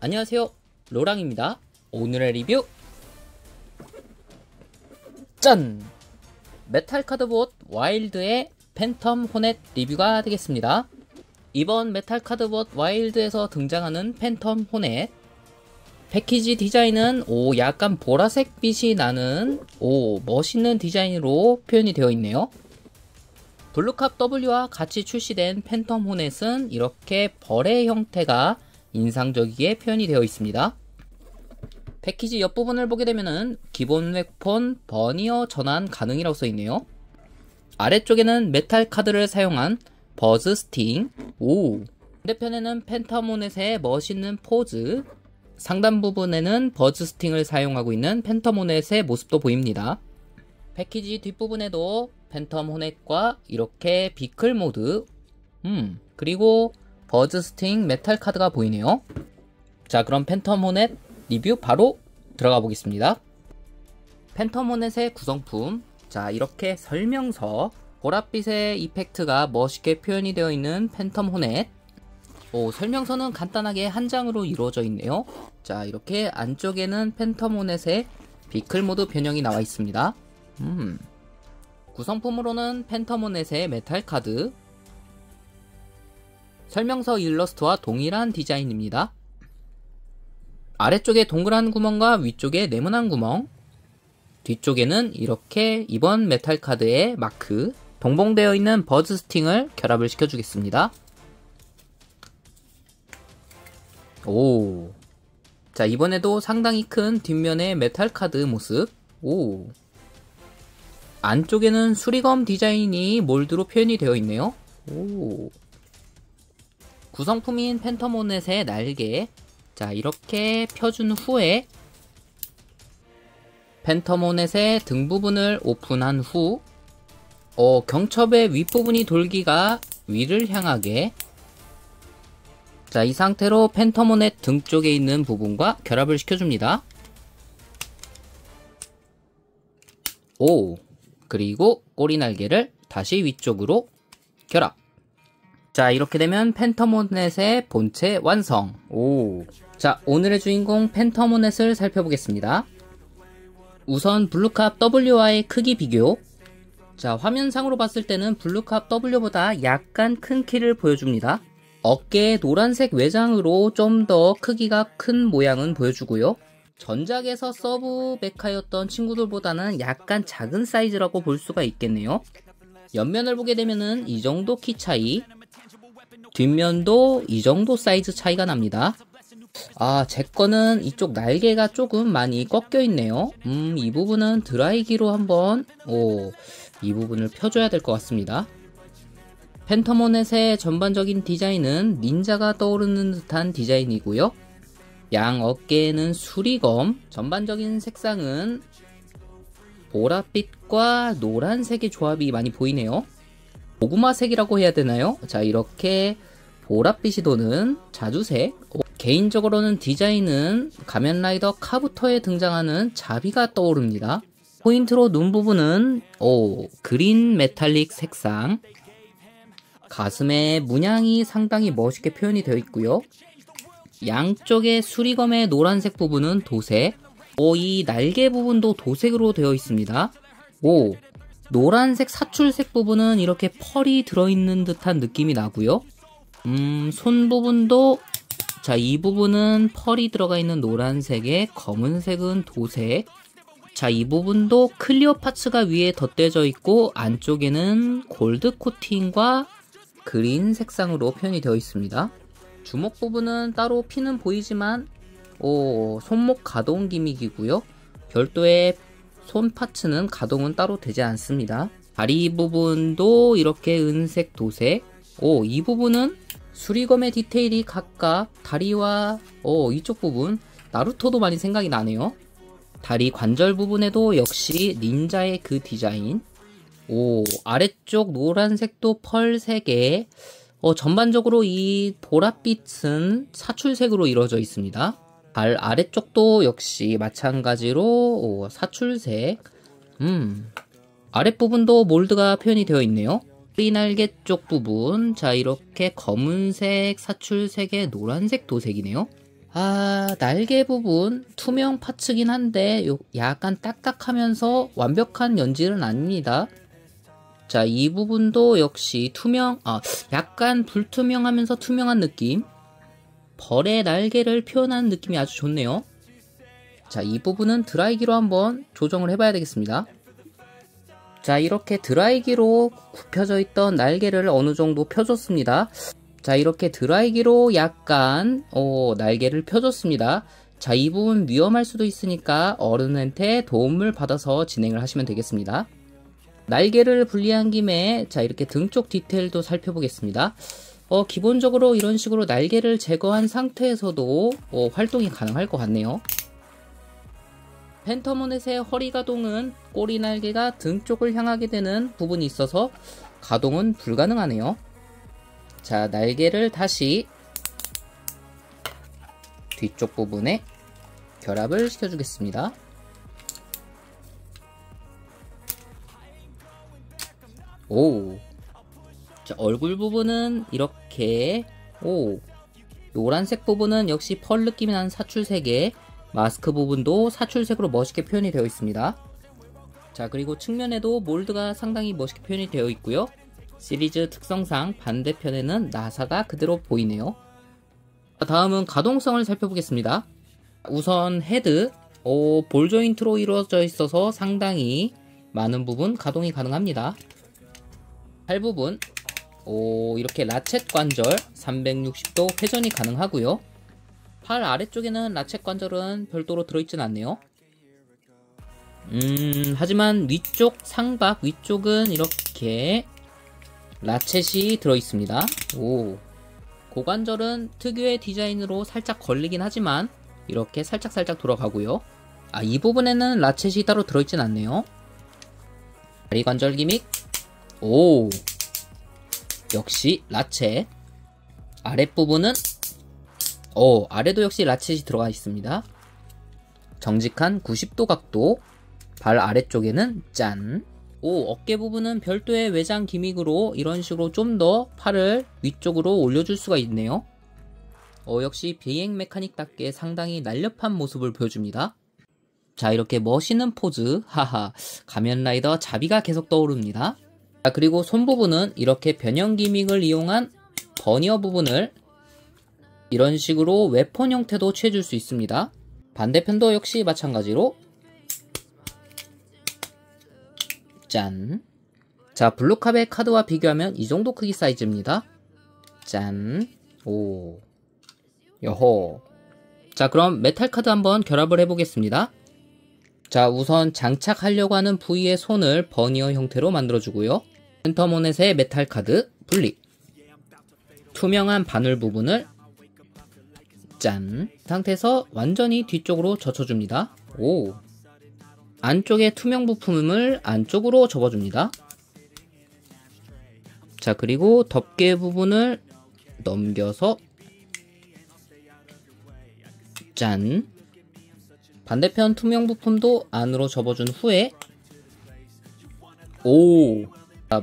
안녕하세요, 로랑입니다. 오늘의 리뷰 짠! 메탈 카드봇 와일드의 팬텀 호넷 리뷰가 되겠습니다. 이번 메탈 카드봇 와일드에서 등장하는 팬텀 호넷 패키지 디자인은 약간 보라색 빛이 나는 멋있는 디자인으로 표현이 되어 있네요. 블루캅 W와 같이 출시된 팬텀 호넷은 이렇게 벌의 형태가 인상적이게 표현이 되어 있습니다. 패키지 옆부분을 보게 되면은 기본 웨폰 버니어 전환 가능이라고 써있네요. 아래쪽에는 메탈 카드를 사용한 버즈 스팅, 반대편에는 팬텀 호넷의 멋있는 포즈, 상단 부분에는 버즈 스팅을 사용하고 있는 팬텀 호넷의 모습도 보입니다. 패키지 뒷부분에도 팬텀 호넷과 이렇게 비클 모드, 그리고 버즈 스팅 메탈 카드가 보이네요. 자, 그럼 팬텀 호넷 리뷰 바로 들어가 보겠습니다. 팬텀 호넷의 구성품, 자, 이렇게 설명서, 보랏빛의 이펙트가 멋있게 표현이 되어 있는 팬텀 호넷. 설명서는 간단하게 한 장으로 이루어져 있네요. 자, 이렇게 안쪽에는 팬텀 호넷의 비클 모드 변형이 나와 있습니다. 구성품으로는 팬텀 호넷의 메탈 카드, 설명서 일러스트와 동일한 디자인입니다. 아래쪽에 동그란 구멍과 위쪽에 네모난 구멍, 뒤쪽에는 이렇게 이번 메탈 카드의 마크, 동봉되어 있는 버즈 스팅을 결합을 시켜주겠습니다. 자, 이번에도 상당히 큰 뒷면의 메탈 카드 모습. 안쪽에는 수리검 디자인이 몰드로 표현이 되어 있네요. 구성품인 팬텀 호넷의 날개, 자, 이렇게 펴준 후에 팬텀 호넷의 등 부분을 오픈한 후 경첩의 윗부분이 돌기가 위를 향하게, 자, 이 상태로 팬텀 호넷 등 쪽에 있는 부분과 결합을 시켜줍니다. 그리고 꼬리 날개를 다시 위쪽으로 결합. 자, 이렇게 되면 팬텀 호넷의 본체 완성. 자, 오늘의 주인공 팬텀 호넷을 살펴보겠습니다. 우선 블루캅 W와의 크기 비교. 자, 화면상으로 봤을 때는 블루캅 W보다 약간 큰 키를 보여줍니다. 어깨에 노란색 외장으로 좀 더 크기가 큰 모양은 보여주고요. 전작에서 서브 메카였던 친구들보다는 약간 작은 사이즈라고 볼 수가 있겠네요. 옆면을 보게 되면은 이 정도 키 차이, 뒷면도 이 정도 사이즈 차이가 납니다. 제 거는 이쪽 날개가 조금 많이 꺾여 있네요. 이 부분은 드라이기로 한번 이 부분을 펴줘야 될 것 같습니다. 팬텀 호넷의 전반적인 디자인은 닌자가 떠오르는 듯한 디자인이고요. 양 어깨에는 수리검, 전반적인 색상은 보랏빛과 노란색의 조합이 많이 보이네요. 고구마색이라고 해야 되나요? 자, 이렇게 보랏빛이 도는 자주색. 개인적으로는 디자인은 가면라이더 카부터에 등장하는 자비가 떠오릅니다. 포인트로 눈 부분은 그린 메탈릭 색상, 가슴에 문양이 상당히 멋있게 표현이 되어 있고요. 양쪽의 수리검의 노란색 부분은 도색, 이 날개 부분도 도색으로 되어 있습니다. 노란색 사출색 부분은 이렇게 펄이 들어있는 듯한 느낌이 나고요. 손 부분도, 자, 이 부분은 펄이 들어가 있는 노란색에 검은색은 도색. 자, 이 부분도 클리어 파츠가 위에 덧대져 있고 안쪽에는 골드 코팅과 그린 색상으로 표현이 되어 있습니다. 주먹 부분은 따로 피는 보이지만 손목 가동 기믹이고요. 별도의 손 파츠는 가동은 따로 되지 않습니다. 다리 부분도 이렇게 은색 도색. 이 부분은 수리검의 디테일이 각각 다리와 이쪽 부분, 나루토도 많이 생각이 나네요. 다리 관절 부분에도 역시 닌자의 그 디자인. 아래쪽 노란색도 펄 3개. 전반적으로 이 보랏빛은 사출색으로 이루어져 있습니다. 발 아래쪽도 역시 마찬가지로 사출색. 아랫부분도 몰드가 표현이 되어 있네요. 꼬리 날개 쪽 부분, 자, 이렇게 검은색 사출색의 노란색 도색이네요. 날개 부분 투명 파츠긴 한데 약간 딱딱하면서 완벽한 연질은 아닙니다. 자, 이 부분도 역시 약간 불투명하면서 투명한 느낌. 벌의 날개를 표현하는 느낌이 아주 좋네요. 자, 이 부분은 드라이기로 한번 조정을 해봐야 되겠습니다. 자, 이렇게 드라이기로 굽혀져 있던 날개를 어느 정도 펴줬습니다. 자, 이렇게 드라이기로 약간 날개를 펴줬습니다. 자, 이 부분 위험할 수도 있으니까 어른한테 도움을 받아서 진행을 하시면 되겠습니다. 날개를 분리한 김에 자, 이렇게 등 쪽 디테일도 살펴보겠습니다. 기본적으로 이런 식으로 날개를 제거한 상태에서도 활동이 가능할 것 같네요. 펜터모넷의 허리 가동은 꼬리 날개가 등 쪽을 향하게 되는 부분이 있어서 가동은 불가능하네요. 자, 날개를 다시 뒤쪽 부분에 결합을 시켜주겠습니다. 자, 얼굴 부분은 이렇게 노란색 부분은 역시 펄 느낌이 나는 사출색에 마스크 부분도 사출색으로 멋있게 표현이 되어 있습니다. 자, 그리고 측면에도 몰드가 상당히 멋있게 표현이 되어 있고요. 시리즈 특성상 반대편에는 나사가 그대로 보이네요. 다음은 가동성을 살펴보겠습니다. 우선 헤드, 볼 조인트로 이루어져 있어서 상당히 많은 부분 가동이 가능합니다. 팔 부분, 이렇게 라쳇 관절 360도 회전이 가능하고요. 팔 아래쪽에는 라쳇 관절은 별도로 들어있진 않네요. 하지만 위쪽 상박 위쪽은 이렇게 라쳇이 들어있습니다. 고관절은 특유의 디자인으로 살짝 걸리긴 하지만 이렇게 살짝살짝 돌아가고요. 이 부분에는 라쳇이 따로 들어있진 않네요. 다리 관절 기믹, 역시 라쳇. 아랫부분은 아래도 역시 라쳇이 들어가 있습니다. 정직한 90도 각도. 발 아래쪽에는 짠. 어깨 부분은 별도의 외장 기믹으로 이런 식으로 좀 더 팔을 위쪽으로 올려줄 수가 있네요. 역시 비행 메카닉답게 상당히 날렵한 모습을 보여줍니다. 자, 이렇게 멋있는 포즈. 가면라이더 자비가 계속 떠오릅니다. 자, 그리고 손 부분은 이렇게 변형 기믹을 이용한 버니어 부분을 이런 식으로 웨폰 형태도 취해줄 수 있습니다. 반대편도 역시 마찬가지로 짠. 자, 블루캅의 카드와 비교하면 이 정도 크기 사이즈입니다. 짠. 여호. 자, 그럼 메탈 카드 한번 결합을 해보겠습니다. 자, 우선 장착하려고 하는 부위의 손을 버니어 형태로 만들어주고요. 펜터모넷의 메탈 카드 분리. 투명한 바늘 부분을 짠. 상태에서 완전히 뒤쪽으로 젖혀줍니다. 안쪽에 투명 부품을 안쪽으로 접어줍니다. 자, 그리고 덮개 부분을 넘겨서 짠. 반대편 투명 부품도 안으로 접어준 후에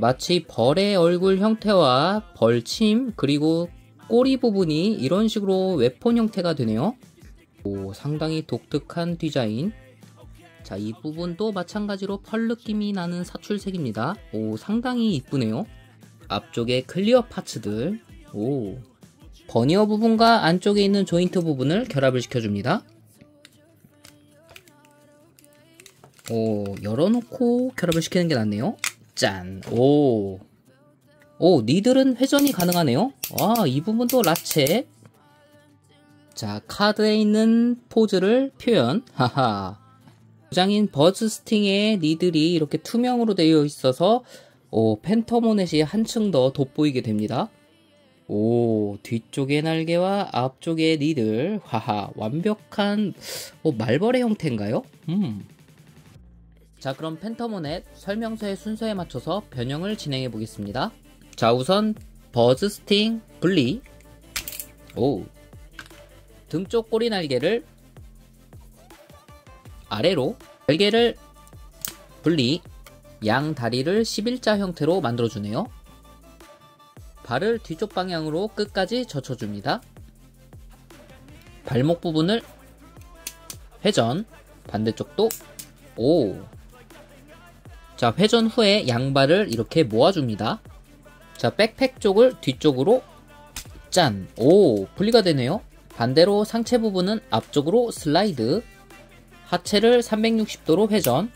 마치 벌의 얼굴 형태와 벌침 그리고 꼬리 부분이 이런 식으로 웨폰 형태가 되네요. 상당히 독특한 디자인. 자, 이 부분도 마찬가지로 펄 느낌이 나는 사출색입니다. 상당히 이쁘네요. 앞쪽에 클리어 파츠들. 버니어 부분과 안쪽에 있는 조인트 부분을 결합을 시켜줍니다. 열어놓고 결합을 시키는 게 낫네요. 짠. 니들은 회전이 가능하네요. 이 부분도 라쳇. 자, 카드에 있는 포즈를 표현. 부장인 버즈스팅의 니들이 이렇게 투명으로 되어 있어서 펜터모넷이 한층 더 돋보이게 됩니다. 뒤쪽의 날개와 앞쪽의 니들. 완벽한 말벌의 형태인가요? 자, 그럼 펜터모넷 설명서의 순서에 맞춰서 변형을 진행해 보겠습니다. 자, 우선 버즈스팅 분리. 등쪽 꼬리 날개를 아래로, 날개를 분리. 양 다리를 11자 형태로 만들어주네요. 발을 뒤쪽 방향으로 끝까지 젖혀줍니다. 발목 부분을 회전, 반대쪽도 오. 자, 회전 후에 양발을 이렇게 모아줍니다. 자, 백팩 쪽을 뒤쪽으로 짠! 오, 분리가 되네요. 반대로 상체 부분은 앞쪽으로 슬라이드, 하체를 360도로 회전.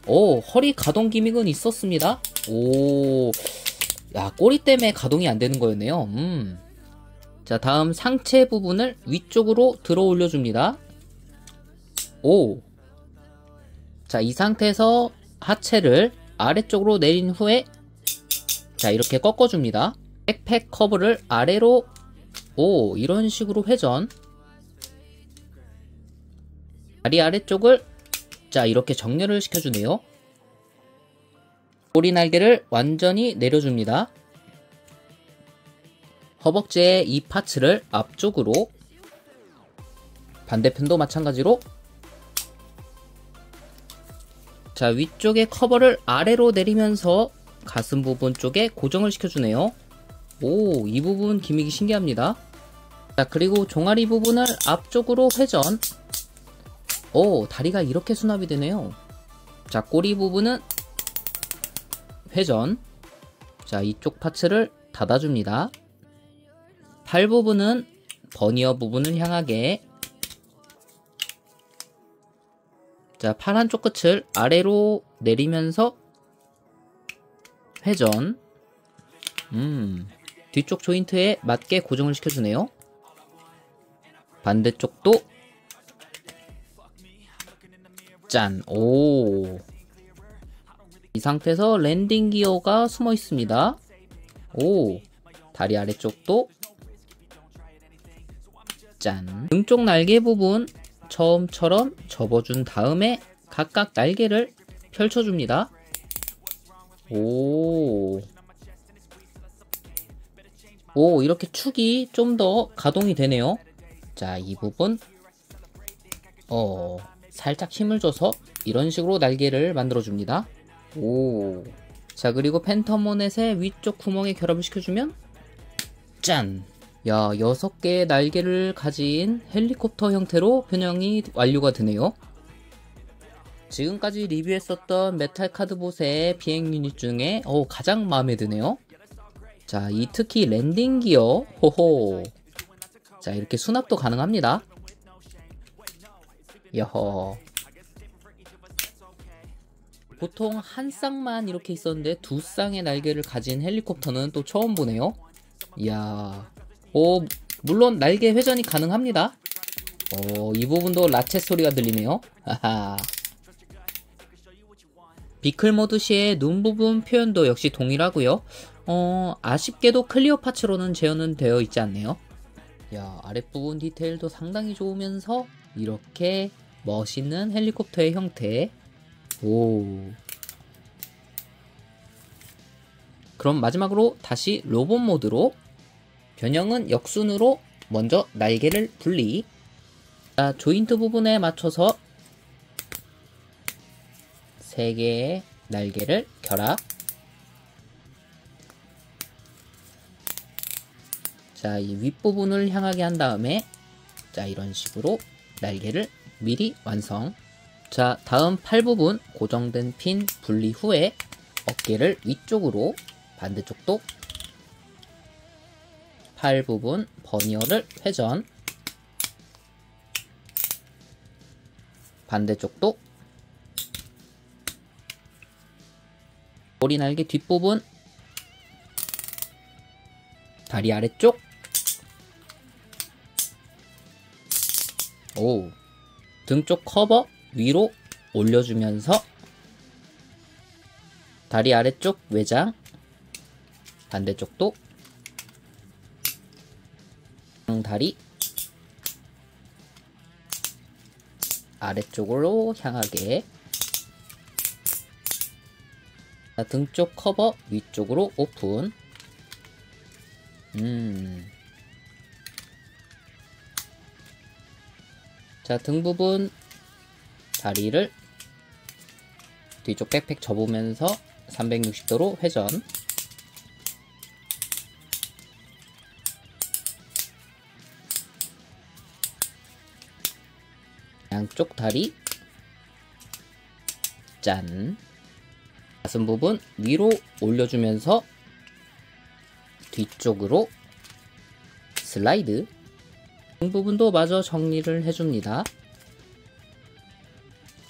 오, 허리 가동 기믹은 있었습니다. 오, 야, 꼬리 때문에 가동이 안 되는 거였네요. 자, 다음 상체 부분을 위쪽으로 들어 올려줍니다. 오. 자, 이 상태에서 하체를 아래쪽으로 내린 후에 자, 이렇게 꺾어줍니다. 백팩 커브를 아래로 오, 이런 식으로 회전. 다리 아래쪽을 자, 이렇게 정렬을 시켜주네요. 꼬리 날개를 완전히 내려줍니다. 허벅지의 이 파츠를 앞쪽으로, 반대편도 마찬가지로 자, 위쪽의 커버를 아래로 내리면서 가슴 부분 쪽에 고정을 시켜주네요. 오, 이 부분 기믹이 신기합니다. 자, 그리고 종아리 부분을 앞쪽으로 회전. 오, 다리가 이렇게 수납이 되네요. 자, 꼬리 부분은 회전. 자, 이쪽 파츠를 닫아줍니다. 팔 부분은 버니어 부분을 향하게. 자, 팔 한쪽 끝을 아래로 내리면서 회전. 뒤쪽 조인트에 맞게 고정을 시켜주네요. 반대쪽도 짠! 오! 이 상태에서 랜딩 기어가 숨어 있습니다. 오! 다리 아래쪽도 짠! 등 쪽 날개 부분 처음처럼 접어준 다음에 각각 날개를 펼쳐줍니다. 오! 오, 이렇게 축이 좀 더 가동이 되네요. 자, 이 부분 살짝 힘을 줘서 이런 식으로 날개를 만들어줍니다. 오. 자, 그리고 팬텀모넷의 위쪽 구멍에 결합을 시켜주면 짠! 야, 6개의 날개를 가진 헬리콥터 형태로 변형이 완료가 되네요. 지금까지 리뷰했었던 메탈 카드봇의 비행 유닛 중에 가장 마음에 드네요. 자, 이 특히 랜딩 기어, 호호. 자, 이렇게 수납도 가능합니다. 여허. 보통 한 쌍만 이렇게 있었는데 두 쌍의 날개를 가진 헬리콥터는 또 처음 보네요. 이야. 물론 날개 회전이 가능합니다. 이 부분도 라쳇 소리가 들리네요. 하하. 비클 모드 시의 눈 부분 표현도 역시 동일하고요. 아쉽게도 클리어 파츠로는 재현은 되어 있지 않네요. 야, 아랫부분 디테일도 상당히 좋으면서 이렇게 멋있는 헬리콥터의 형태. 오. 그럼 마지막으로 다시 로봇 모드로 변형은 역순으로 먼저 날개를 분리. 자, 조인트 부분에 맞춰서 3개의 날개를 결합. 자, 이 윗부분을 향하게 한 다음에 자, 이런 식으로 날개를 미리 완성. 자, 다음 팔 부분 고정된 핀 분리 후에 어깨를 위쪽으로, 반대쪽도 팔 부분 버니어를 회전, 반대쪽도 꼬리 날개 뒷부분, 다리 아래쪽, 오, 등 쪽 커버 위로 올려주면서 다리 아래쪽 외장, 반대쪽도 다리 아래쪽으로 향하게. 등 쪽 커버 위쪽으로 오픈. 자, 등 부분 다리를 뒤쪽 백팩 접으면서 360도로 회전. 양쪽 다리 짠. 가슴 부분 위로 올려주면서 뒤쪽으로 슬라이드. 등 부분도 마저 정리를 해줍니다.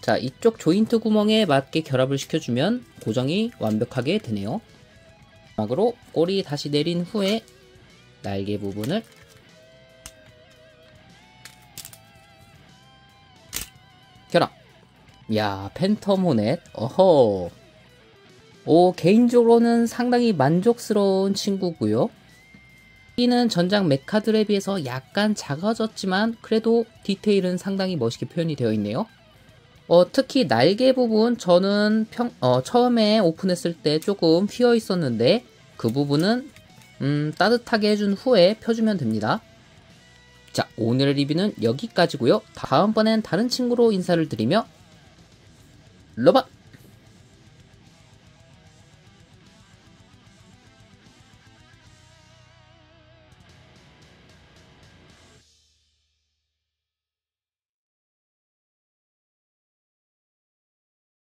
자, 이쪽 조인트 구멍에 맞게 결합을 시켜주면 고정이 완벽하게 되네요. 마지막으로 꼬리 다시 내린 후에 날개 부분을 결합. 야, 팬텀 호넷. 어허. 개인적으로는 상당히 만족스러운 친구고요. 크기는 전작 메카들에 비해서 약간 작아졌지만 그래도 디테일은 상당히 멋있게 표현이 되어 있네요. 특히 날개 부분 저는 처음에 오픈했을 때 조금 휘어 있었는데 그 부분은 따뜻하게 해준 후에 펴주면 됩니다. 자, 오늘의 리뷰는 여기까지고요. 다음번엔 다른 친구로 인사를 드리며 러바!